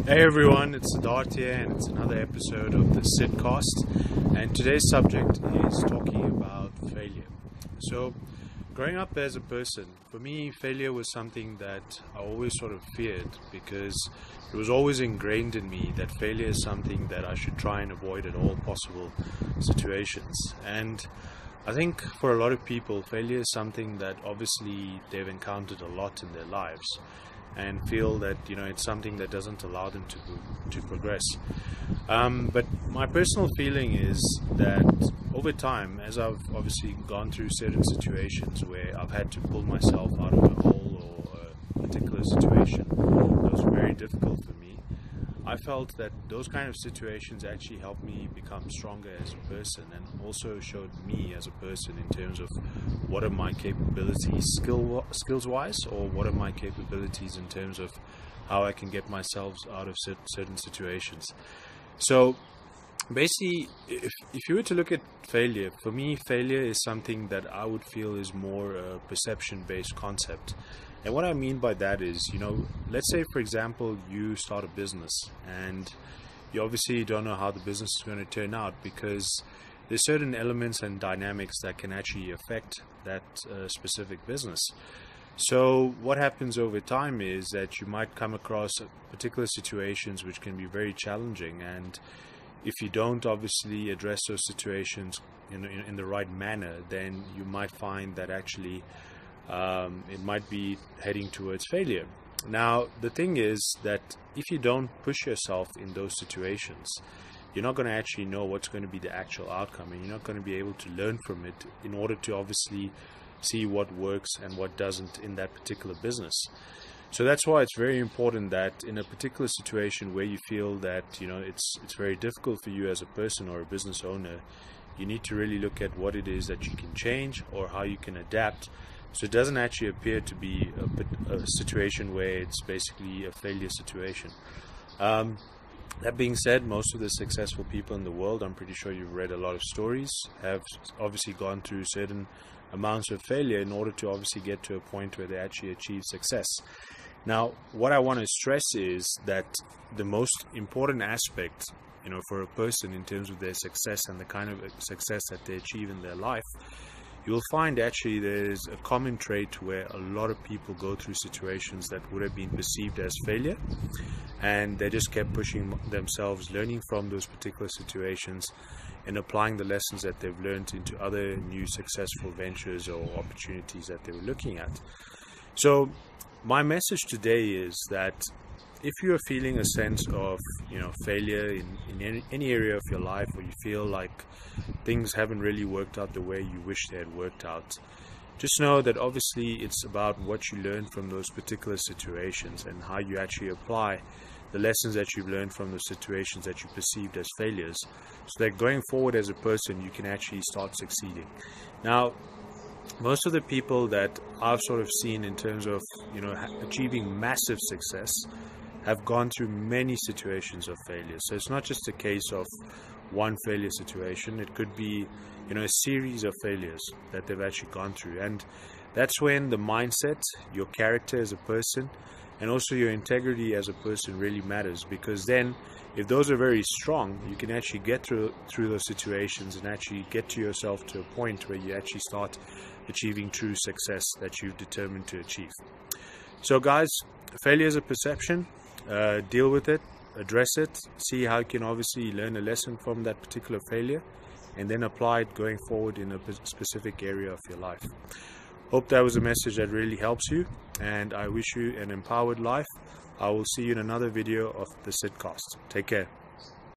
Hey everyone, it's Siddharth here and it's another episode of the Sidcast, and today's subject is talking about failure. So, growing up as a person, for me failure was something that I always sort of feared because it was always ingrained in me that failure is something that I should try and avoid at all possible situations. And I think for a lot of people, failure is something that obviously they've encountered a lot in their lives and feel that it's something that doesn't allow them to progress. But my personal feeling is that over time, as I've obviously gone through certain situations where I've had to pull myself out of a hole or a particular situation that was very difficult for me, I felt that those kind of situations actually helped me become stronger as a person and also showed me as a person in terms of what are my capabilities skills wise, or what are my capabilities in terms of how I can get myself out of certain situations. So basically, if you were to look at failure, for me failure is something that I would feel is more a perception based concept. And what I mean by that is, let's say for example you start a business and you obviously don't know how the business is going to turn out because there's certain elements and dynamics that can actually affect that specific business. So what happens over time is that you might come across particular situations which can be very challenging, and if you don't obviously address those situations in the right manner, then you might find that actually it might be heading towards failure. Now, the thing is that if you don't push yourself in those situations, you're not going to actually know what's going to be the actual outcome, and you're not going to be able to learn from it in order to obviously see what works and what doesn't in that particular business. So that's why it's very important that in a particular situation where you feel that it's very difficult for you as a person or a business owner, you need to really look at what it is that you can change or how you can adapt, so it doesn't actually appear to be a situation where it's basically a failure situation. That being said, most of the successful people in the world, I'm pretty sure you've read a lot of stories, have obviously gone through certain amounts of failure in order to obviously get to a point where they actually achieve success. Now, what I want to stress is that the most important aspect, for a person in terms of their success and the kind of success that they achieve in their life, you'll find actually there's a common trait where a lot of people go through situations that would have been perceived as failure, and they just kept pushing themselves, learning from those particular situations and applying the lessons that they've learned into other new successful ventures or opportunities that they were looking at. So my message today is that if you are feeling a sense of failure in any area of your life, or you feel like things haven't really worked out the way you wish they had worked out, just know that obviously it's about what you learn from those particular situations and how you actually apply the lessons that you've learned from the situations that you perceived as failures, so that going forward as a person you can actually start succeeding. Now, most of the people that I've sort of seen in terms of achieving massive success have gone through many situations of failure. So it's not just a case of one failure situation. It could be a series of failures that they've actually gone through, and that's when the mindset, your character as a person, and also your integrity as a person really matters, because then if those are very strong, you can actually get through those situations and actually get to yourself to a point where you actually start achieving true success that you've determined to achieve. So guys, failure is a perception. Deal with it, address it, see how you can obviously learn a lesson from that particular failure, and then apply it going forward in a specific area of your life. Hope that was a message that really helps you, and I wish you an empowered life. I will see you in another video of the Sidcast. Take care.